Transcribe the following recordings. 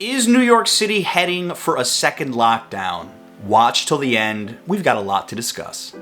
Is New York City heading for a second lockdown? Watch till the end, we've got a lot to discuss.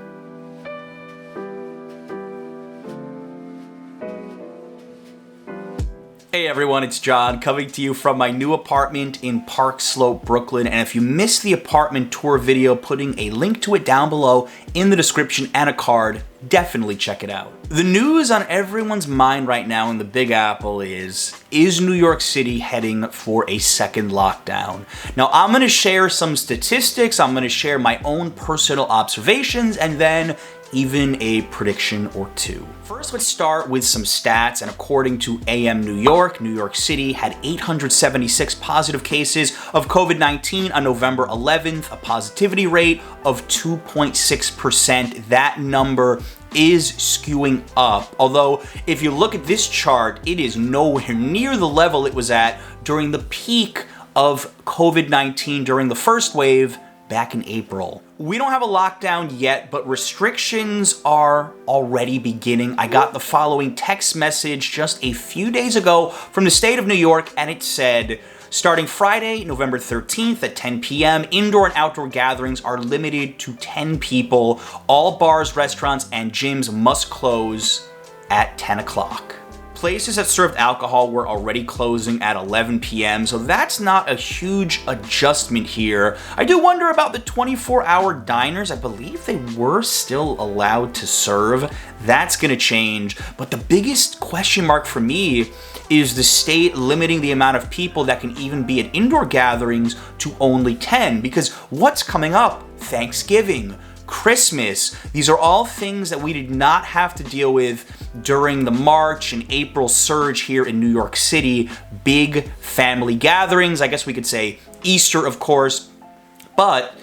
Hey everyone, it's John coming to you from my new apartment in Park Slope, Brooklyn. And if you missed the apartment tour video, putting a link to it down below in the description and a card, definitely check it out. The news on everyone's mind right now in the Big Apple is New York City heading for a second lockdown? Now I'm gonna share some statistics, I'm gonna share my own personal observations, and then even a prediction or two. First, let's start with some stats, and according to AM New York City had 876 positive cases of COVID-19 on November 11th, a positivity rate of 2.6%. That number is skewing up, although if you look at this chart, it is nowhere near the level it was at during the peak of COVID-19 during the first wave back in April. We don't have a lockdown yet, but restrictions are already beginning. I got the following text message just a few days ago from the state of New York, and it said, starting Friday, November 13th at 10 p.m., indoor and outdoor gatherings are limited to 10 people. All bars, restaurants, and gyms must close at 10 o'clock. Places that served alcohol were already closing at 11 p.m., so that's not a huge adjustment here. I do wonder about the 24-hour diners. I believe they were still allowed to serve. That's gonna change, but the biggest question mark for me is the state limiting the amount of people that can even be at indoor gatherings to only 10, because what's coming up? Thanksgiving, Christmas. These are all things that we did not have to deal with during the March and April surge here in New York City. Big family gatherings, I guess we could say Easter, of course. But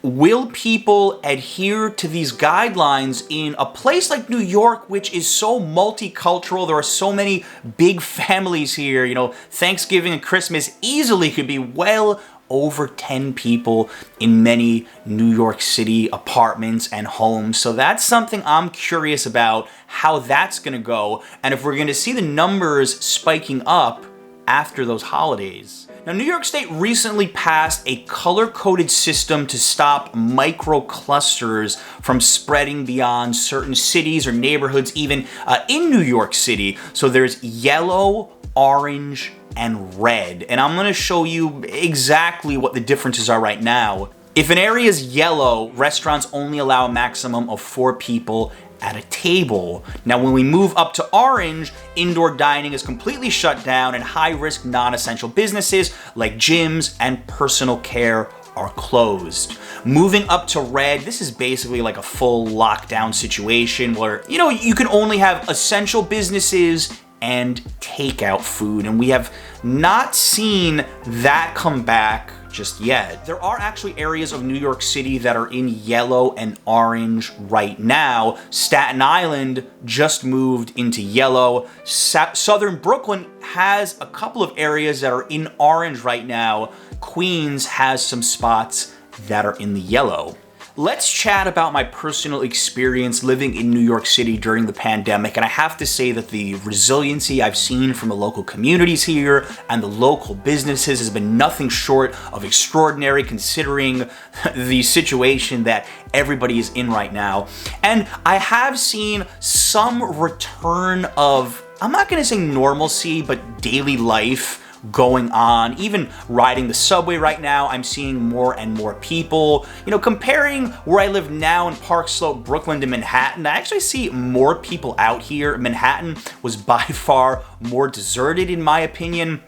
will people adhere to these guidelines in a place like New York, which is so multicultural? There are so many big families here. You know, Thanksgiving and Christmas easily could be well over 10 people in many New York City apartments and homes. So that's something I'm curious about, how that's gonna go, and if we're gonna see the numbers spiking up after those holidays. Now, New York State recently passed a color-coded system to stop micro-clusters from spreading beyond certain cities or neighborhoods, even in New York City. So there's yellow, orange, and red. And I'm gonna show you exactly what the differences are right now. If an area is yellow, restaurants only allow a maximum of 4 people at a table. Now, when we move up to orange, indoor dining is completely shut down, and high-risk non-essential businesses like gyms and personal care are closed. Moving up to red, this is basically like a full lockdown situation where, you know, you can only have essential businesses and takeout food, and we have not seen that come back just yet. There are actually areas of New York City that are in yellow and orange right now. Staten Island just moved into yellow. Southern Brooklyn has a couple of areas that are in orange right now. Queens has some spots that are in the yellow. Let's chat about my personal experience living in New York City during the pandemic, and I have to say that the resiliency I've seen from the local communities here and the local businesses has been nothing short of extraordinary, considering the situation that everybody is in right now. And I have seen some return of, I'm not gonna say normalcy, but daily life going on. Even riding the subway right now, I'm seeing more and more people. You know, comparing where I live now in Park Slope, Brooklyn to Manhattan, I actually see more people out here. Manhattan was by far more deserted in my opinion.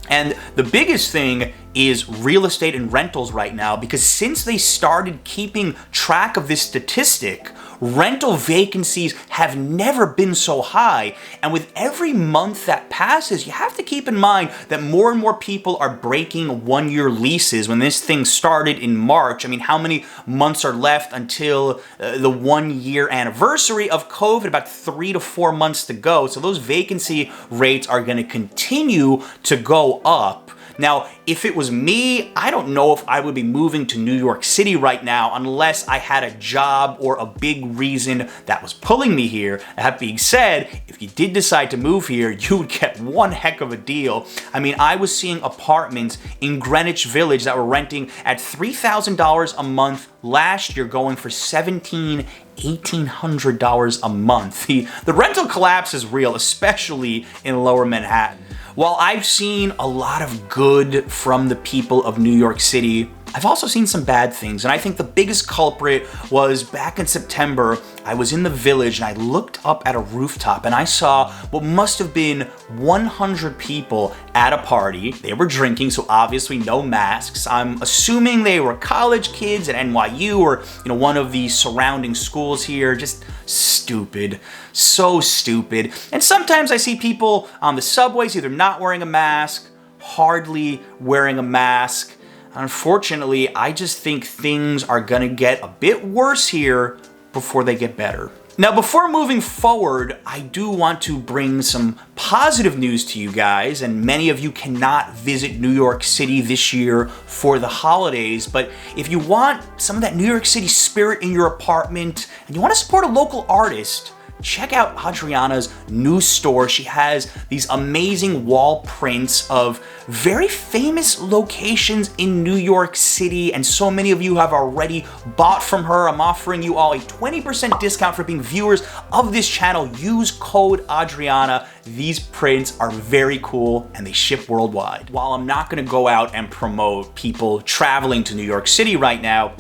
And the biggest thing is real estate and rentals right now, because since they started keeping track of this statistic, rental vacancies have never been so high. And with every month that passes, you have to keep in mind that more and more people are breaking one-year leases. When this thing started in March, I mean, how many months are left until the one-year anniversary of COVID? About 3 to 4 months to go. So those vacancy rates are going to continue to go up. Now, if it was me, I don't know if I would be moving to New York City right now unless I had a job or a big reason that was pulling me here. That being said, if you did decide to move here, you would get one heck of a deal. I mean, I was seeing apartments in Greenwich Village that were renting at $3,000 a month last year, going for $1,800 a month. The rental collapse is real, especially in Lower Manhattan. While I've seen a lot of good from the people of New York City, I've also seen some bad things, and I think the biggest culprit was back in September. I was in the Village and I looked up at a rooftop and I saw what must have been 100 people at a party. They were drinking, so obviously no masks. I'm assuming they were college kids at NYU or one of the surrounding schools here. Just stupid. So stupid. And sometimes I see people on the subways either not wearing a mask, hardly wearing a mask. Unfortunately, I just think things are gonna get a bit worse here before they get better. Now, before moving forward, I do want to bring some positive news to you guys, and many of you cannot visit New York City this year for the holidays, but if you want some of that New York City spirit in your apartment and you want to support a local artist, check out Adriana's new store. She has these amazing wall prints of very famous locations in New York City, and so many of you have already bought from her. I'm offering you all a 20% discount for being viewers of this channel. Use code Adriana. These prints are very cool and they ship worldwide. While I'm not gonna go out and promote people traveling to New York City right now,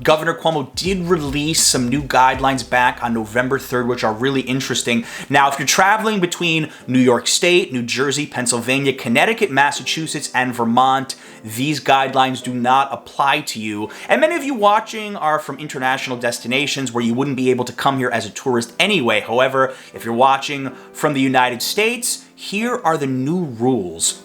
Governor Cuomo did release some new guidelines back on November 3rd, which are really interesting. Now, if you're traveling between New York State, New Jersey, Pennsylvania, Connecticut, Massachusetts, and Vermont, these guidelines do not apply to you. And many of you watching are from international destinations where you wouldn't be able to come here as a tourist anyway. However, if you're watching from the United States, here are the new rules.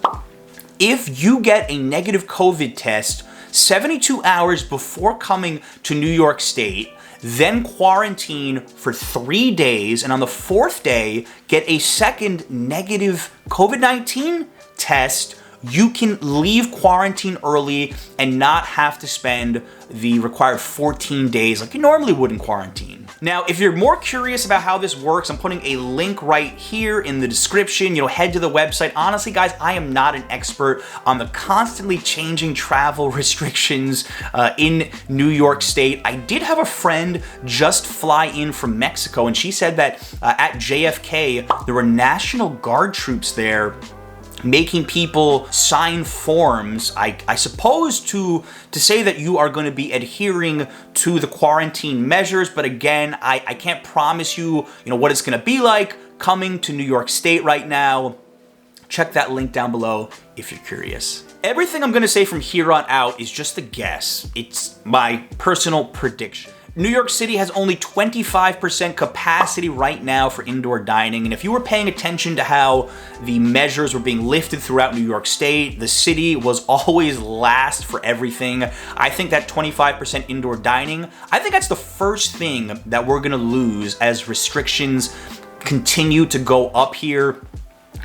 If you get a negative COVID test 72 hours before coming to New York State, then quarantine for 3 days, and on the 4th day, get a second negative COVID-19 test, you can leave quarantine early and not have to spend the required 14 days like you normally would in quarantine. Now, if you're more curious about how this works, I'm putting a link right here in the description. Head to the website. Honestly, guys, I am not an expert on the constantly changing travel restrictions in New York State. I did have a friend just fly in from Mexico, and she said that at JFK, there were National Guard troops there making people sign forms, I suppose to say that you are going to be adhering to the quarantine measures. But again, I can't promise you, what it's going to be like coming to New York State right now. Check that link down below if you're curious. Everything I'm going to say from here on out is just a guess. It's my personal prediction. New York City has only 25% capacity right now for indoor dining, and if you were paying attention to how the measures were being lifted throughout New York State, the city was always last for everything. I think that 25% indoor dining, I think that's the first thing that we're gonna lose as restrictions continue to go up here.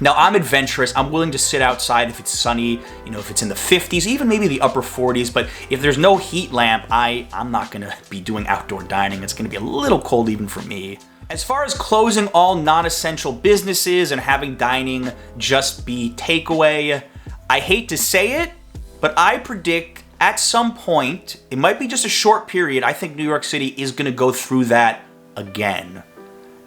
Now, I'm adventurous. I'm willing to sit outside if it's sunny, if it's in the 50s, even maybe the upper 40s. But if there's no heat lamp, I'm not going to be doing outdoor dining. It's going to be a little cold even for me. As far as closing all non-essential businesses and having dining just be takeaway, I hate to say it, but I predict at some point, it might be just a short period, I think New York City is going to go through that again.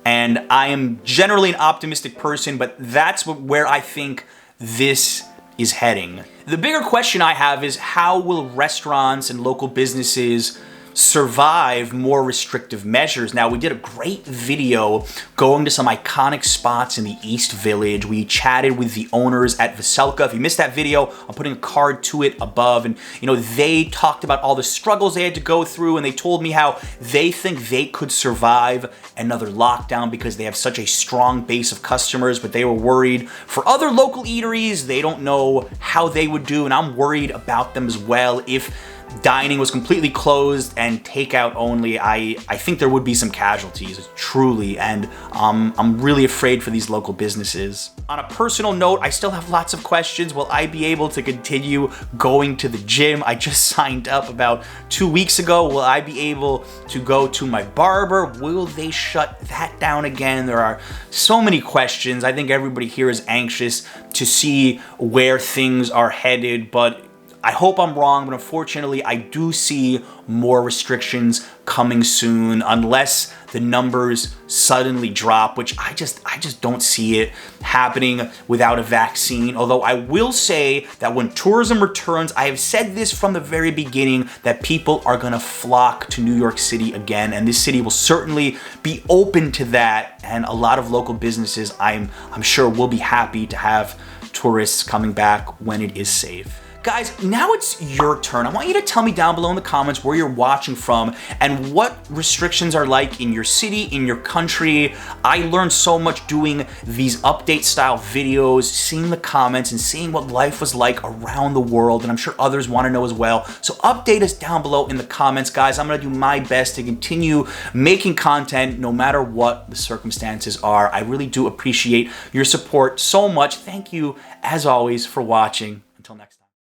And I am generally an optimistic person, but that's where I think this is heading. The bigger question I have is, how will restaurants and local businesses survive more restrictive measures? Now, we did a great video going to some iconic spots in the East Village. We chatted with the owners at Veselka. If you missed that video, I'm putting a card to it above. And, they talked about all the struggles they had to go through, and they told me how they think they could survive another lockdown because they have such a strong base of customers, but they were worried for other local eateries. They don't know how they would do, and I'm worried about them as well if dining was completely closed and takeout only, I think there would be some casualties, truly, and I'm really afraid for these local businesses. On a personal note, I still have lots of questions. Will I be able to continue going to the gym? I just signed up about 2 weeks ago. Will I be able to go to my barber? Will they shut that down again? There are so many questions. I think everybody here is anxious to see where things are headed, but I hope I'm wrong, but unfortunately, I do see more restrictions coming soon, unless the numbers suddenly drop, which I just don't see it happening without a vaccine. Although I will say that when tourism returns, I have said this from the very beginning, that people are gonna flock to New York City again, and this city will certainly be open to that, and a lot of local businesses, I'm sure, will be happy to have tourists coming back when it is safe. Guys, now it's your turn. I want you to tell me down below in the comments where you're watching from and what restrictions are like in your city, in your country. I learned so much doing these update style videos, seeing the comments and seeing what life was like around the world, and I'm sure others want to know as well. So update us down below in the comments, guys. I'm gonna do my best to continue making content no matter what the circumstances are. I really do appreciate your support so much. Thank you, as always, for watching.